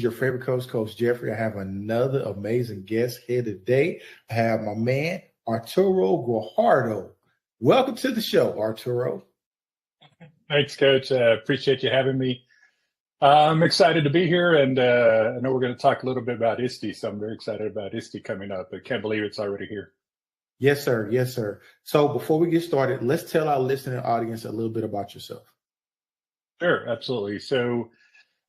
is your favorite coach, Coach Jeffrey. I have another amazing guest here today. I have my man, Arturo Guajardo. Welcome to the show, Arturo. Thanks, Coach. Appreciate you having me. I'm excited to be here, and I know we're going to talk a little bit about ISTE, so I'm very excited about ISTE coming up. I can't believe it's already here. Yes, sir. Yes, sir. So before we get started, let's tell our listening audience a little bit about yourself. Sure, absolutely. So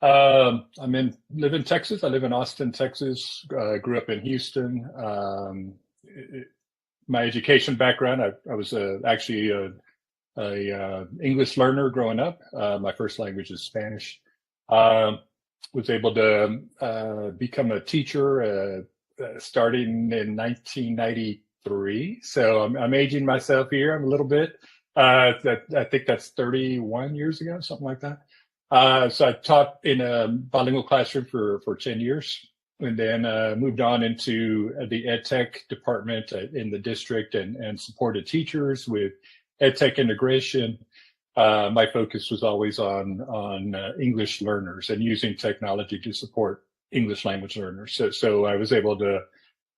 live in Texas. I live in Austin, Texas. Grew up in Houston. My education background, I was actually a English learner growing up. My first language is Spanish. Was able to become a teacher starting in 1993. So I'm aging myself here a little bit. I think that's 31 years ago, something like that. So I taught in a bilingual classroom for 10 years, and then moved on into the EdTech department in the district and supported teachers with EdTech integration. My focus was always on English learners and using technology to support English language learners. So I was able to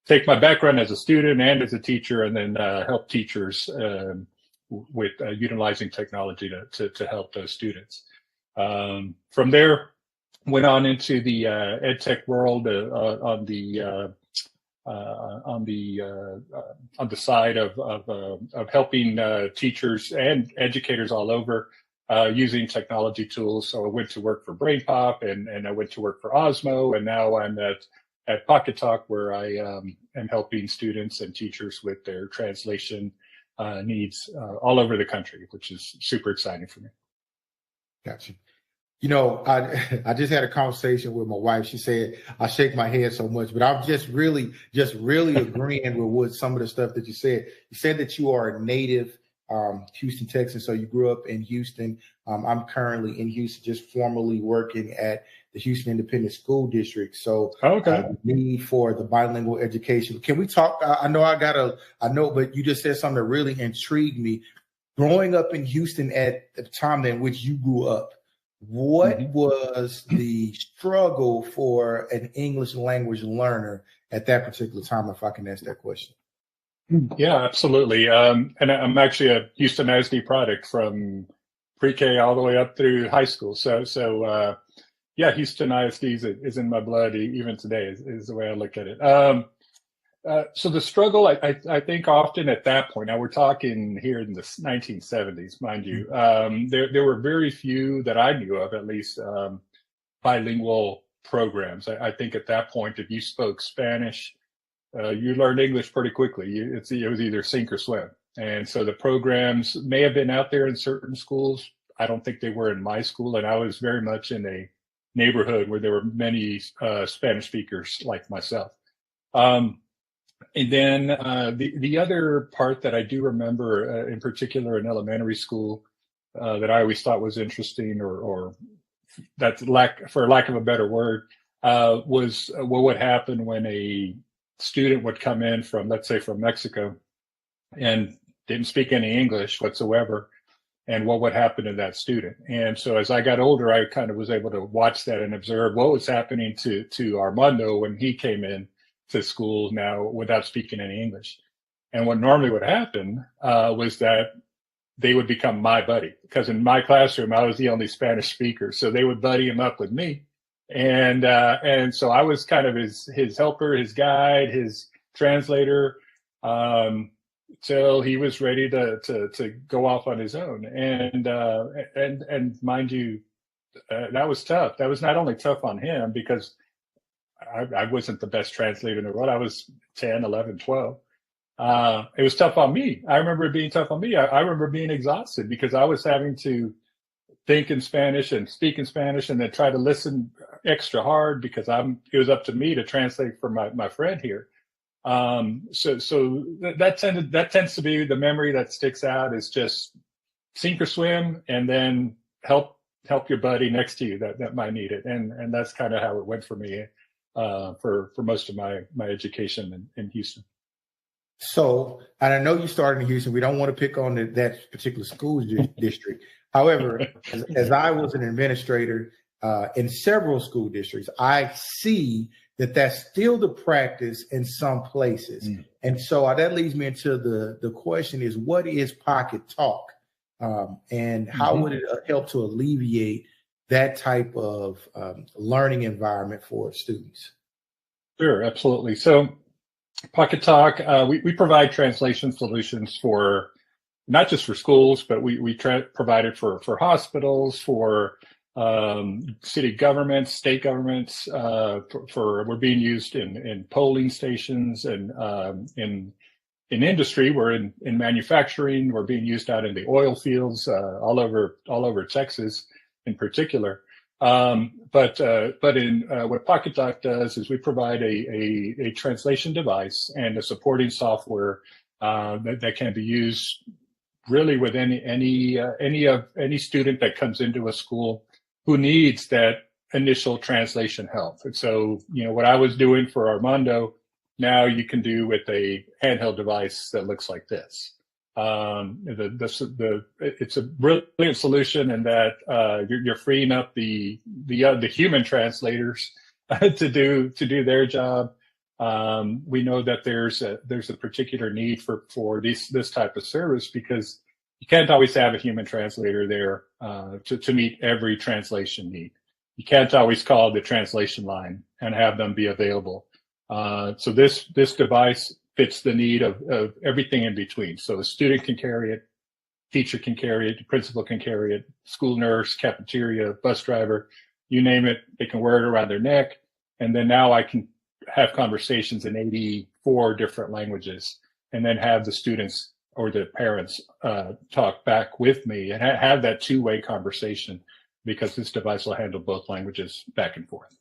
take my background as a student and as a teacher, and then help teachers with utilizing technology to help those students. From there, went on into the EdTech world on the side of helping teachers and educators all over using technology tools. So I went to work for BrainPop, and I went to work for Osmo, and now I'm at Pocketalk, where I am helping students and teachers with their translation needs all over the country, which is super exciting for me. Gotcha. You know, I just had a conversation with my wife. She said I shake my head so much, but I'm just really agreeing with some of the stuff that you said. You said that you are a native Houston Texan, so you grew up in Houston. I'm currently in Houston, just formally working at the Houston Independent School District. So the need for the bilingual education. Can we talk? I know, but you just said something that really intrigued me. Growing up in Houston at the time in which you grew up, what was the struggle for an English language learner at that particular time, if I can ask that question? Yeah, absolutely. And I'm actually a Houston ISD product from pre-K all the way up through high school. So yeah, Houston ISD is in my blood even today, is the way I look at it. So the struggle, I think often at that point, now we're talking here in the 1970s, mind you, there were very few that I knew of, at least, bilingual programs. I think at that point, if you spoke Spanish, you learned English pretty quickly. It was either sink or swim. And so the programs may have been out there in certain schools. I don't think they were in my school. And I was very much in a neighborhood where there were many Spanish speakers like myself. And then the other part that I do remember, in particular in elementary school, that I always thought was interesting, or that's for lack of a better word, was what would happen when a student would come in from, let's say, from Mexico, and didn't speak any English whatsoever, and what would happen to that student. And so as I got older, I kind of was able to watch that and observe what was happening to Armando when he came in to school now without speaking any English. And what normally would happen was that they would become my buddy, because in my classroom, I was the only Spanish speaker. So they would buddy him up with me. And so I was kind of his helper, his guide, his translator, till he was ready to go off on his own. And mind you, that was tough. That was not only tough on him, because I wasn't the best translator in the world. I was 10, 11, 12. It was tough on me. I remember it being tough on me. I remember being exhausted because I was having to think in Spanish and speak in Spanish, and then try to listen extra hard because it was up to me to translate for my friend here. So that tends to be the memory that sticks out, is just sink or swim, and then help your buddy next to you that might need it. And that's kind of how it went for me, for most of my education in Houston. So, and I know you started in Houston. We don't want to pick on that particular school district. However, as I was an administrator in several school districts, I see that that's still the practice in some places. And so that leads me into the question is, what is Pocketalk? And how would it help to alleviate that type of learning environment for students? Sure, absolutely. So Pocketalk, we provide translation solutions for not just for schools, but we provide it for hospitals, for city governments, state governments. We're being used in polling stations and in industry. We're in manufacturing. We're being used out in the oil fields all over Texas, in particular. But in what Pocketalk does is we provide a translation device and a supporting software that can be used really with any student that comes into a school who needs that initial translation help. And so, what I was doing for Armando, now you can do with a handheld device that looks like this. It's a brilliant solution in that you're freeing up the human translators to do their job. We know that there's a particular need for this type of service because you can't always have a human translator there to meet every translation need. You can't always call the translation line and have them be available. So this device fits the need of everything in between. So a student can carry it, teacher can carry it, the principal can carry it, school nurse, cafeteria, bus driver, you name it, they can wear it around their neck. And then now I can have conversations in 84 different languages and then have the students or the parents talk back with me and have that two-way conversation because this device will handle both languages back and forth.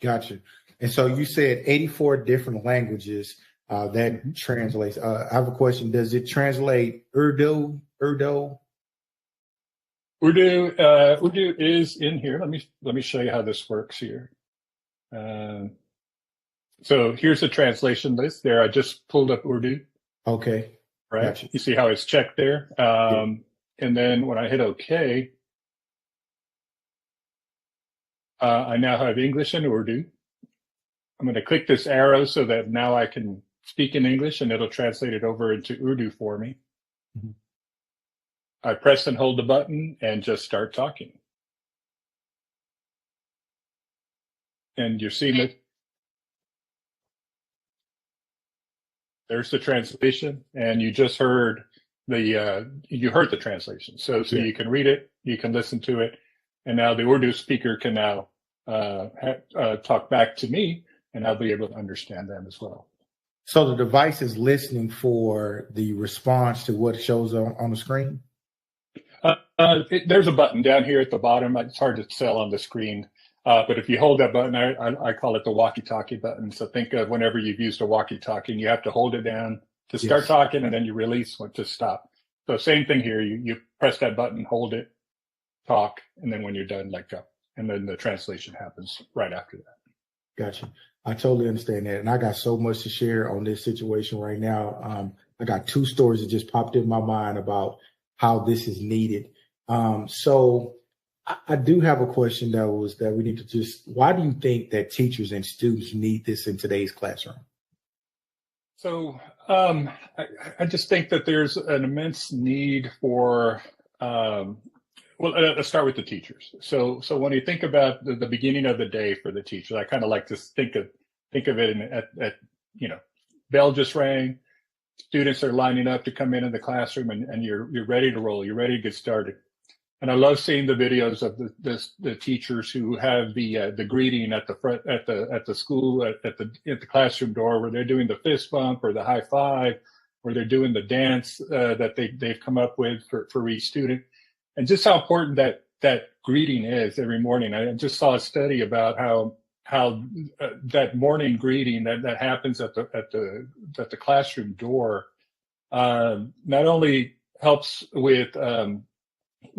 Gotcha. And so you said 84 different languages that translates. I have a question. Does it translate Urdu? Urdu is in here. Let me show you how this works here. So here's a translation list there. I just pulled up Urdu. Okay. Right. Gotcha. You see how it's checked there. And then when I hit OK, I now have English and Urdu. I'm going to click this arrow so that now I can speak in English and it'll translate it over into Urdu for me. I press and hold the button and just start talking. And you're seeing it. There's the translation, and you just heard the translation. So you can read it, you can listen to it, and now the Urdu speaker can now talk back to me, and I'll be able to understand them as well. So the device is listening for the response to what shows on the screen? There's a button down here at the bottom. It's hard to tell on the screen. But if you hold that button, I call it the walkie-talkie button. So think of whenever you've used a walkie-talkie and you have to hold it down to start talking and then you release when to stop. So same thing here. You press that button, hold it, talk, and then when you're done, let go. And then the translation happens right after that. Gotcha. I totally understand that. And I got so much to share on this situation right now. I got two stories that just popped in my mind about how this is needed. So I do have a question that we need to why do you think that teachers and students need this in today's classroom? So I just think that there's an immense need for, let's start with the teachers. So when you think about the beginning of the day for the teachers, I kind of like to think of it at bell just rang, students are lining up to come in the classroom and you're ready to roll, you're ready to get started. And I love seeing the videos of the teachers who have the greeting at the front at the school at the classroom door where they're doing the fist bump or the high five, or they're doing the dance that they've come up with for each student, and just how important that greeting is every morning. I just saw a study about how that morning greeting that happens at the classroom door not only helps with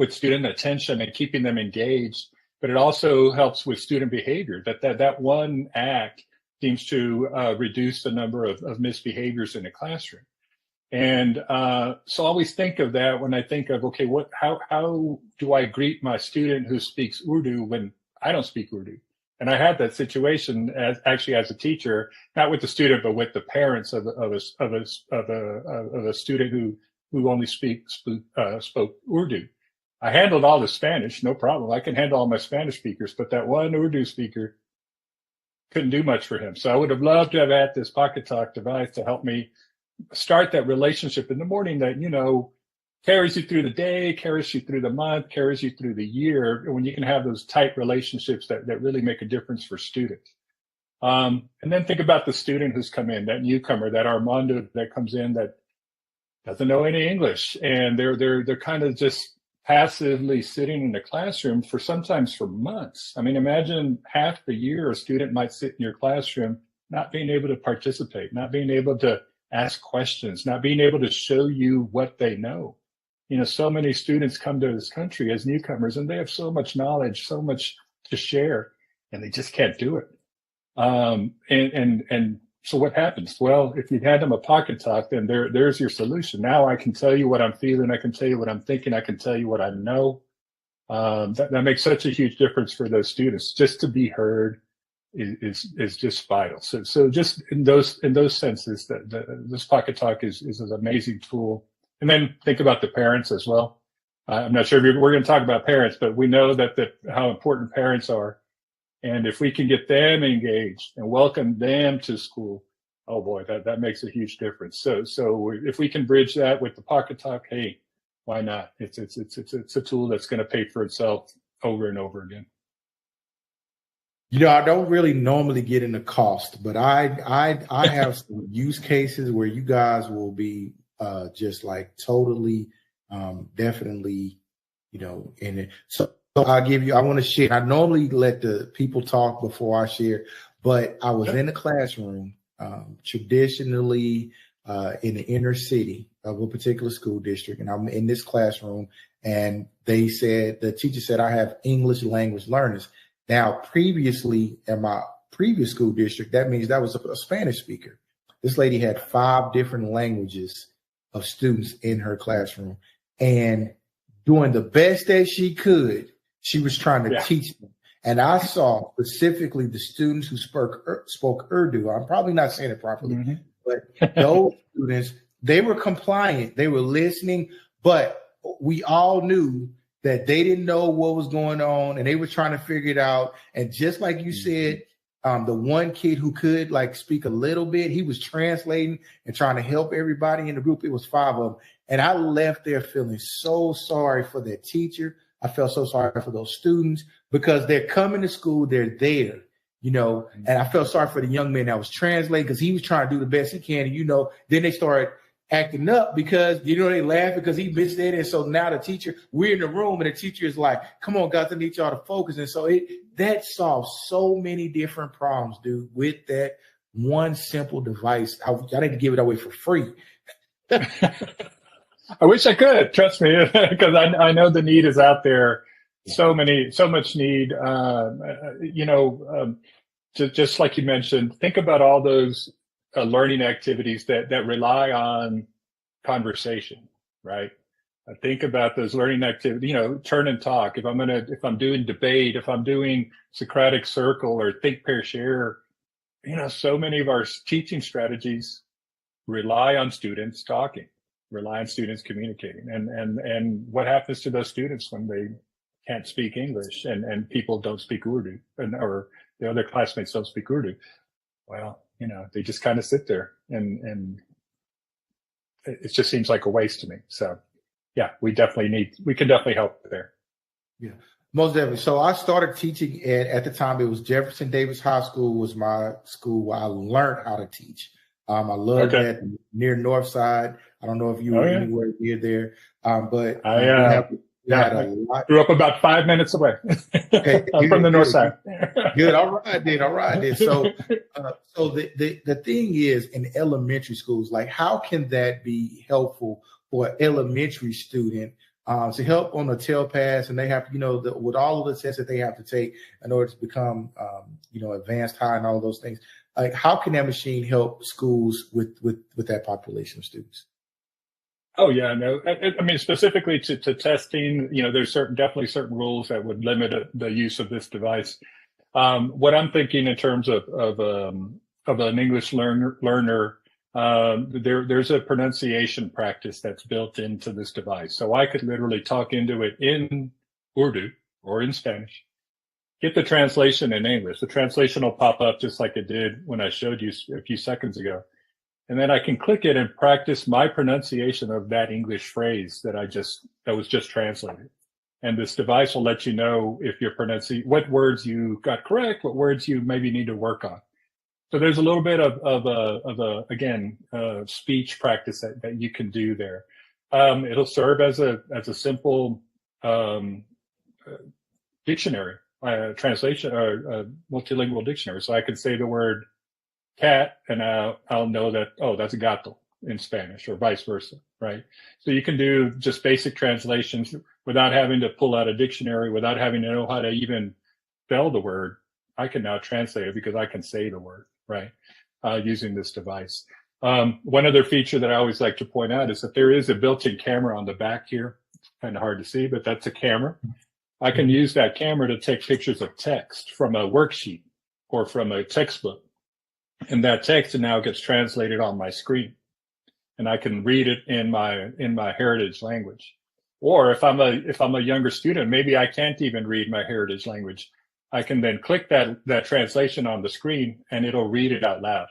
student attention and keeping them engaged, but it also helps with student behavior. That one act seems to reduce the number of misbehaviors in a classroom. And so I always think of that when I think of, okay, how do I greet my student who speaks Urdu when I don't speak Urdu. And I had that situation as a teacher, not with the student, but with the parents of a student who only spoke Urdu. I handled all the Spanish, no problem. I can handle all my Spanish speakers, but that one Urdu speaker couldn't do much for him. So I would have loved to have had this Pocketalk device to help me start that relationship in the morning that, carries you through the day, carries you through the month, carries you through the year, when you can have those tight relationships that really make a difference for students. And then think about the student who's come in, that newcomer, that Armando that comes in that doesn't know any English, and they're kind of just passively sitting in the classroom sometimes for months. I mean, imagine half the year a student might sit in your classroom not being able to participate, not being able to ask questions, not being able to show you what they know. So many students come to this country as newcomers and they have so much knowledge, so much to share, and they just can't do it. And so what happens? Well, if you had them a Pocketalk, then there's your solution. Now I can tell you what I'm feeling. I can tell you what I'm thinking. I can tell you what I know. That makes such a huge difference for those students. Just to be heard is just vital. So just in those senses, that this Pocketalk is an amazing tool. And then think about the parents as well. I'm not sure if we're going to talk about parents, but we know that how important parents are. And if we can get them engaged and welcome them to school, oh boy, that makes a huge difference. So if we can bridge that with the Pocketalk, hey, why not? It's a tool that's going to pay for itself over and over again. I don't really normally get into cost, but I have some use cases where you guys will be just like totally, definitely, in it. So I want to share. I normally let the people talk before I share, but I was in the classroom, traditionally in the inner city of a particular school district, and I'm in this classroom, and the teacher said, I have English language learners. Now, previously in my previous school district, that means that was a Spanish speaker. This lady had 5 different languages of students in her classroom, and doing the best that she could, she was trying to teach them. And I saw specifically the students who spoke Urdu. I'm probably not saying it properly, but those students, they were compliant. They were listening, but we all knew that they didn't know what was going on, and they were trying to figure it out. And just like you said, the one kid who could speak a little bit, he was translating and trying to help everybody in the group. It was 5 of them. And I left there feeling so sorry for their teacher. I felt so sorry for those students because they're coming to school, they're there, and I felt sorry for the young man that was translating because he was trying to do the best he can. And, then they started acting up because, they laugh because he missed it. And so now the teacher, we're in the room and the teacher is like, come on, guys, I need y'all to focus. And so that solves so many different problems, dude, with that one simple device. I need to give it away for free. I wish I could, trust me, because I know the need is out there. So much need. Just like you mentioned, think about all those learning activities that rely on conversation, right? Think about those learning activities, turn and talk. If I'm doing debate, if I'm doing Socratic circle or think, pair, share, so many of our teaching strategies rely on students talking, rely on students communicating. And what happens to those students when they can't speak English and people don't speak Urdu or the other classmates don't speak Urdu? Well, they just kind of sit there and it just seems like a waste to me. So yeah, we can definitely help there. Yeah, most definitely. So I started teaching at the time, it was Jefferson Davis High School was my school where I learned how to teach. I loved that near North Side. I don't know if you were anywhere near there, but I grew up about 5 minutes away. Okay, I'm from the North Side. Good. All right, then. So, so the thing is, in elementary schools, how can that be helpful for an elementary student to help on the tail pass, and they have to, with all of the tests that they have to take in order to become, advanced high and all of those things. How can that machine help schools with that population of students? Oh yeah, no. I mean, specifically to testing, there's definitely certain rules that would limit the use of this device. What I'm thinking in terms of an English learner, there's a pronunciation practice that's built into this device. So I could literally talk into it in Urdu or in Spanish, get the translation in English. The translation will pop up just like it did when I showed you a few seconds ago. And then I can click it and practice my pronunciation of that English phrase that was just translated. And this device will let you know if you're pronouncing what words you got correct, what words you maybe need to work on. So there's a little bit of speech practice that you can do there. It'll serve as a simple dictionary, translation, or multilingual dictionary. So I can say the word cat, and I'll know that, oh, that's gato in Spanish, or vice versa, right? So you can do just basic translations without having to pull out a dictionary, without having to know how to even spell the word. I can now translate it because I can say the word, right, using this device. One other feature that I always like to point out is that there is a built-in camera on the back here. It's kind of hard to see, but that's a camera. I can use that camera to take pictures of text from a worksheet or from a textbook. And that text now gets translated on my screen, and I can read it in my heritage language. Or if I'm a younger student, maybe I can't even read my heritage language. I can then click that translation on the screen, and it'll read it out loud.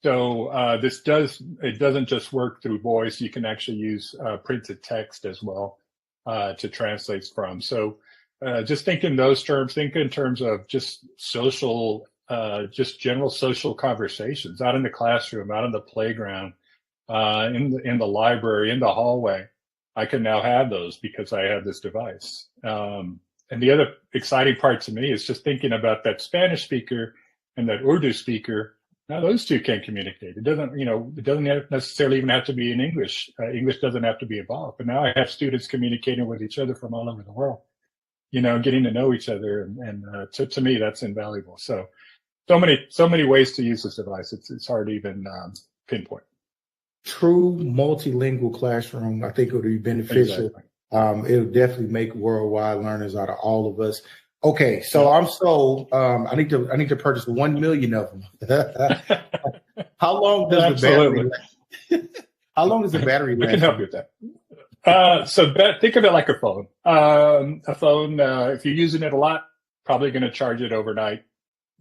So it doesn't just work through voice. You can actually use printed text as well to translate from. So just think in those terms. Think in terms of just social. Just general social conversations out in the classroom, out in the playground, in the library, in the hallway. I can now have those because I have this device. And the other exciting part to me is just thinking about that Spanish speaker and that Urdu speaker. Now those two can communicate. It doesn't necessarily even have to be in English. English doesn't have to be involved. But now I have students communicating with each other from all over the world, getting to know each other. And to me, that's invaluable. So many ways to use this device. It's hard to even pinpoint. True multilingual classroom. I think it would be beneficial. Exactly. It'll definitely make worldwide learners out of all of us. Okay, so I'm sold. I need to purchase 1 million of them. How long does the battery? How long does the battery last? We can help you with that. So think of it like a phone. A phone. If you're using it a lot, probably going to charge it overnight.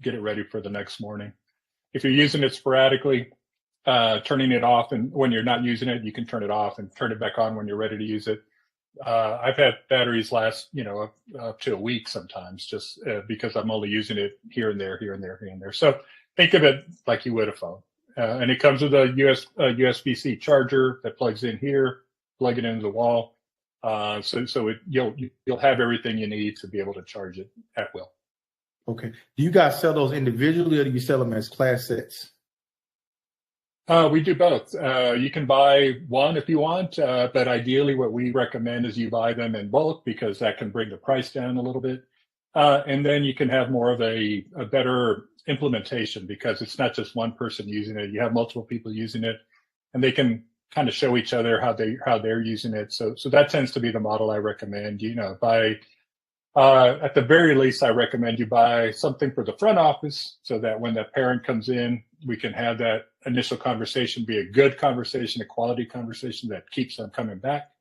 Get it ready for the next morning. If you're using it sporadically, turning it off, and when you're not using it, you can turn it off and turn it back on when you're ready to use it. I've had batteries last, up to a week sometimes, just because I'm only using it here and there, here and there, here and there. So think of it like you would a phone. And it comes with a USB-C charger that plugs in here, plug it into the wall. So you'll have everything you need to be able to charge it at will. Okay. Do you guys sell those individually, or do you sell them as class sets? We do both. You can buy one if you want, but ideally what we recommend is you buy them in bulk because that can bring the price down a little bit. And then you can have more of a better implementation because it's not just one person using it. You have multiple people using it, and they can kind of show each other how they're using it. So that tends to be the model I recommend. At the very least, I recommend you buy something for the front office so that when that parent comes in, we can have that initial conversation be a good conversation, a quality conversation that keeps them coming back.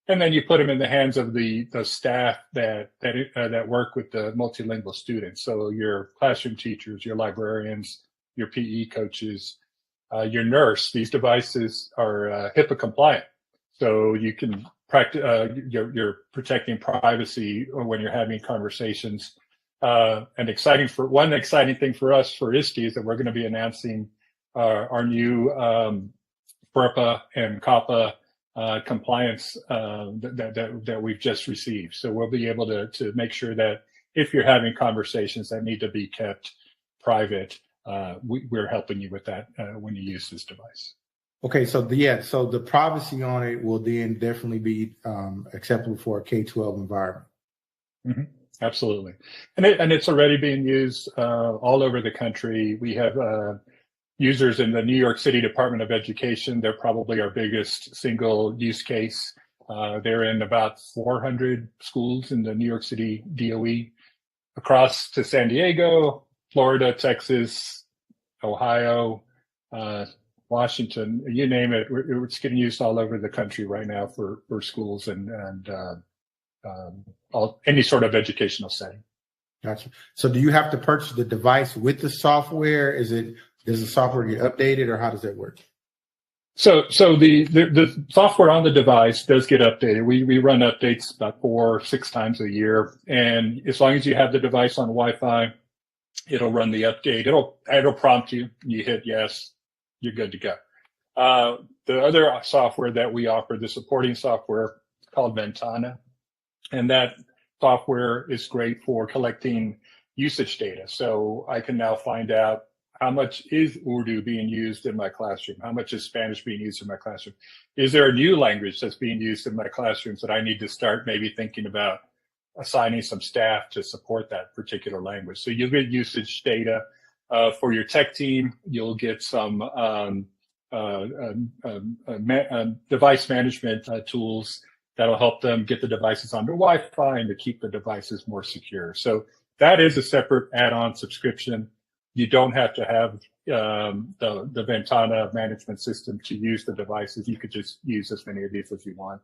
And then you put them in the hands of the staff that work with the multilingual students. So your classroom teachers, your librarians, your PE coaches, your nurse. These devices are HIPAA compliant, so you can practice. You're protecting privacy when you're having conversations. And exciting thing for us for ISTE is that we're going to be announcing our new FERPA and COPPA compliance that we've just received. So we'll be able to make sure that if you're having conversations that need to be kept private, we're helping you with that when you use this device. Okay, so the privacy on it will then definitely be acceptable for a K-12 environment. Mm-hmm. Absolutely, and it's already being used all over the country. We have users in the New York City Department of Education. They're probably our biggest single use case. They're in about 400 schools in the New York City DOE, across to San Diego, Florida, Texas, Ohio, Washington, you name it. It's getting used all over the country right now for schools and any sort of educational setting. Gotcha. So do you have to purchase the device with the software? Does the software get updated, or how does that work? So the software on the device does get updated. We run updates about 4 or 6 times a year, and as long as you have the device on Wi-Fi, it'll run the update. It'll prompt you. You hit yes, you're good to go. The other software that we offer, the supporting software, called Ventana, and that software is great for collecting usage data. So I can now find out how much is Urdu being used in my classroom? How much is Spanish being used in my classroom? Is there a new language that's being used in my classrooms that I need to start maybe thinking about assigning some staff to support that particular language? So you'll get usage data for your tech team. You'll get some device management tools that'll help them get the devices onto Wi-Fi and to keep the devices more secure. So that is a separate add-on subscription. You don't have to have the Ventana management system to use the devices. You could just use as many of these as you want.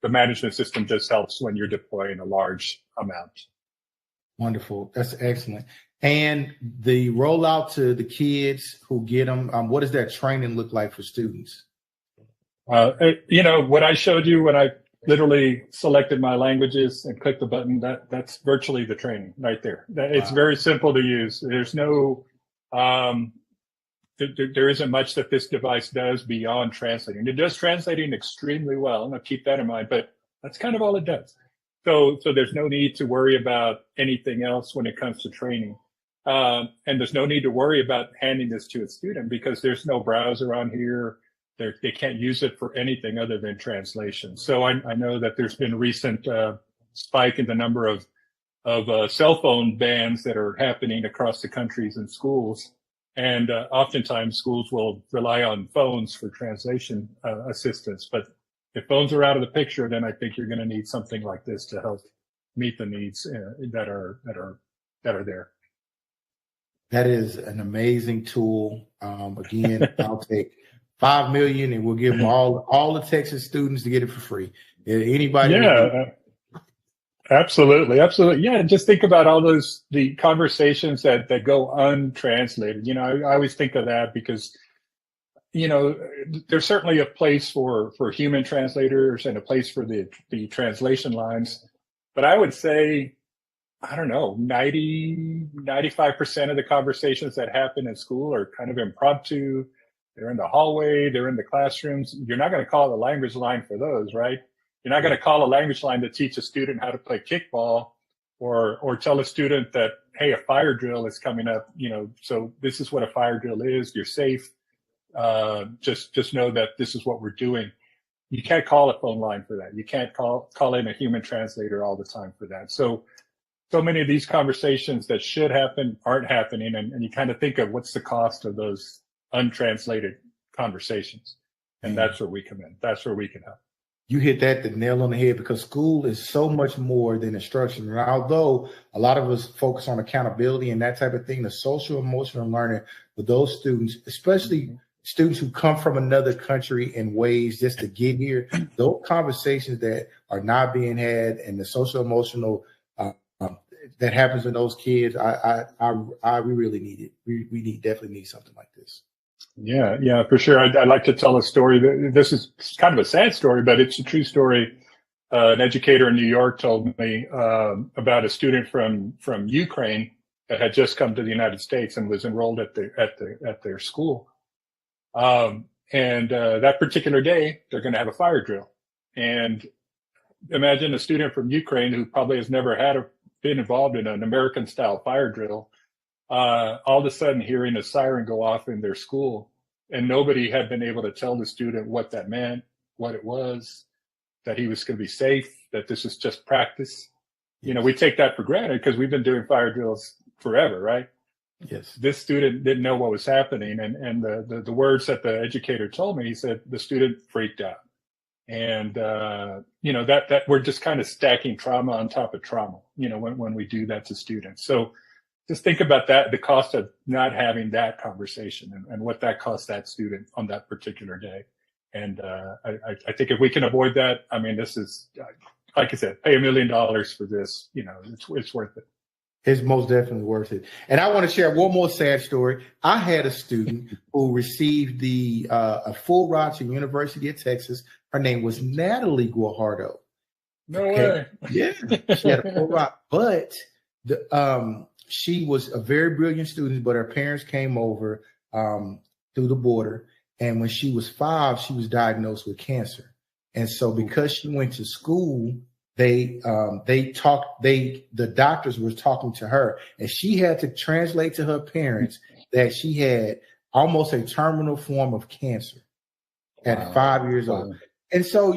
The management system just helps when you're deploying a large amount. Wonderful. That's excellent. And the rollout to the kids who get them, what does that training look like for students? What I showed you when I literally selected my languages and clicked the button, that's virtually the training right there. It's very simple to use. There's no, there isn't much that this device does beyond translating. It does translating extremely well, and I'll keep that in mind, but that's kind of all it does. So there's no need to worry about anything else when it comes to training. And there's no need to worry about handing this to a student because there's no browser on here. They can't use it for anything other than translation. So I know that there's been a recent spike in the number of cell phone bans that are happening across the countries in schools. And oftentimes schools will rely on phones for translation assistance. But if phones are out of the picture, then I think you're going to need something like this to help meet the needs that are there. That is an amazing tool. Again, I'll take 5 million and we'll give them all the Texas students to get it for free. Anybody? Yeah, absolutely. Yeah, just think about all the conversations that go untranslated. I always think of that because, there's certainly a place for human translators and a place for the translation lines. But I would say, I don't know, 95% of the conversations that happen in school are kind of impromptu. They're in the hallway, they're in the classrooms. You're not going to call a language line for those, right? You're not going to call a language line to teach a student how to play kickball or tell a student that, hey, a fire drill is coming up, so this is what a fire drill is. You're safe. Just know that this is what we're doing. You can't call a phone line for that. You can't call in a human translator all the time for that. So many of these conversations that should happen aren't happening. And you kind of think of what's the cost of those untranslated conversations. And that's where we come in. That's where we can help. You hit the nail on the head because school is so much more than instruction. And although a lot of us focus on accountability and that type of thing, the social emotional learning for those students, especially students who come from another country in ways just to get here, those conversations that are not being had and the social emotional that happens in those kids, we really need it. We definitely need something like this. Yeah, for sure. I'd like to tell a story. This is kind of a sad story, but it's a true story. An educator in New York told me about a student from Ukraine that had just come to the United States and was enrolled at their school. And that particular day, they're going to have a fire drill. And imagine a student from Ukraine who probably has never been involved in an American-style fire drill. All of a sudden hearing a siren go off in their school, and nobody had been able to tell the student what that meant, what it was, that he was going to be safe, that this is just practice. We take that for granted because we've been doing fire drills forever, right? Yes. This student didn't know what was happening. And the words that the educator told me, he said the student freaked out. And, that we're just kind of stacking trauma on top of trauma, when we do that to students. So just think about that, the cost of not having that conversation and what that costs that student on that particular day. And I think if we can avoid that, I mean, this is, like I said, pay $1 million for this, it's worth it. It's most definitely worth it. And I want to share one more sad story. I had a student who received a full ride to University of Texas. Her name was Natalie Guajardo. No way. Yeah, she had a full ride, but she was a very brilliant student. But her parents came over through the border, and when she was 5, she was diagnosed with cancer. And so, because she went to school, the doctors were talking to her, and she had to translate to her parents that she had almost a terminal form of cancer at 5 years old. And so,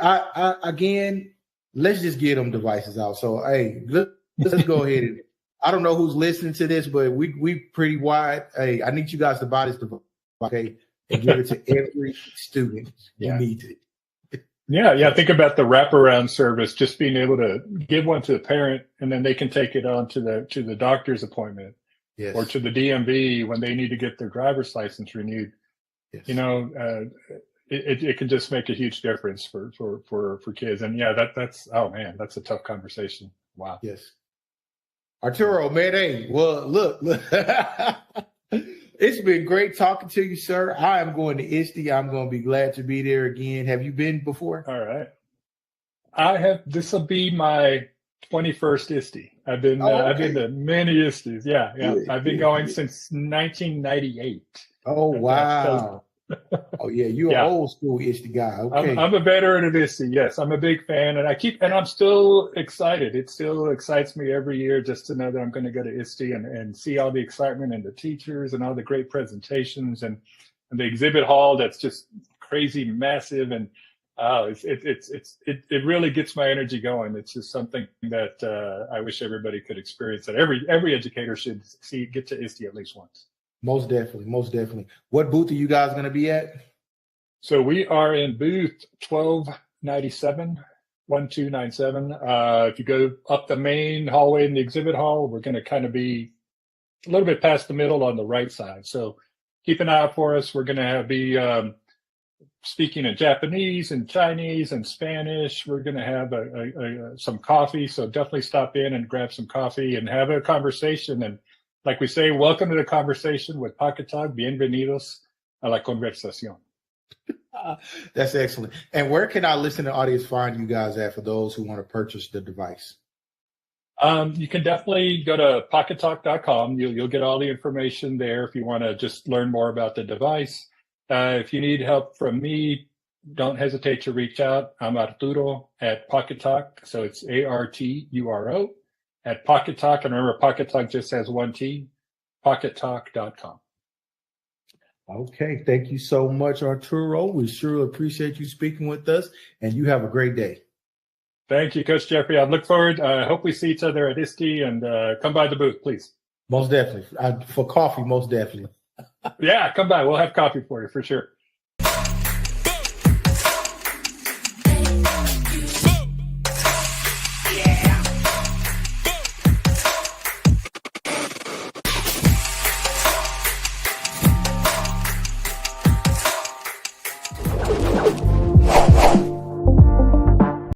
I again, let's just get them devices out. So, hey, let's go ahead and, I don't know who's listening to this, but we pretty wide. Hey, I need you guys to buy this device, okay, and give it to every student who needs it. Yeah. Think about the wraparound service, just being able to give one to the parent, and then they can take it on to the doctor's appointment, or to the DMV when they need to get their driver's license renewed. Yes. It can just make a huge difference for kids. And that's a tough conversation. Wow. Yes. Arturo, man, hey, well, look. It's been great talking to you, sir. I am going to ISTE. I'm going to be glad to be there again. Have you been before? All right. I have. This will be my 21st ISTE. I've been to many ISTEs. Yeah. I've been going since 1998. Oh, wow. Oh, yeah. You're an old school ISTE guy. Okay. I'm a veteran of ISTE. Yes, I'm a big fan, and I'm still excited. It still excites me every year just to know that I'm going to go to ISTE and see all the excitement and the teachers and all the great presentations and the exhibit hall that's just crazy massive. And it really gets my energy going. It's just something that I wish everybody could experience. That every educator should get to ISTE at least once. Most definitely. What booth are you guys going to be at? So we are in booth 1297, 1297. If you go up the main hallway in the exhibit hall, we're going to kind of be a little bit past the middle on the right side. So keep an eye out for us. We're going to be speaking in Japanese and Chinese and Spanish. We're going to have some coffee. So definitely stop in and grab some coffee and have a conversation. And like we say, welcome to the conversation with Pocketalk. Bienvenidos a la conversación. That's excellent. And where can our listening audience find you guys at for those who want to purchase the device? You can definitely go to Pocketalk.com. You'll get all the information there if you want to just learn more about the device. If you need help from me, don't hesitate to reach out. I'm Arturo at Pocketalk. So it's Arturo at Pocketalk. And remember, Pocketalk just has one T, Pocketalk.com. Okay. Thank you so much, Arturo. We sure appreciate you speaking with us, and you have a great day. Thank you, Coach Jeffrey. I look forward. I hope we see each other at ISTE, and come by the booth, please. Most definitely. For coffee, most definitely. Yeah, come by. We'll have coffee for you for sure.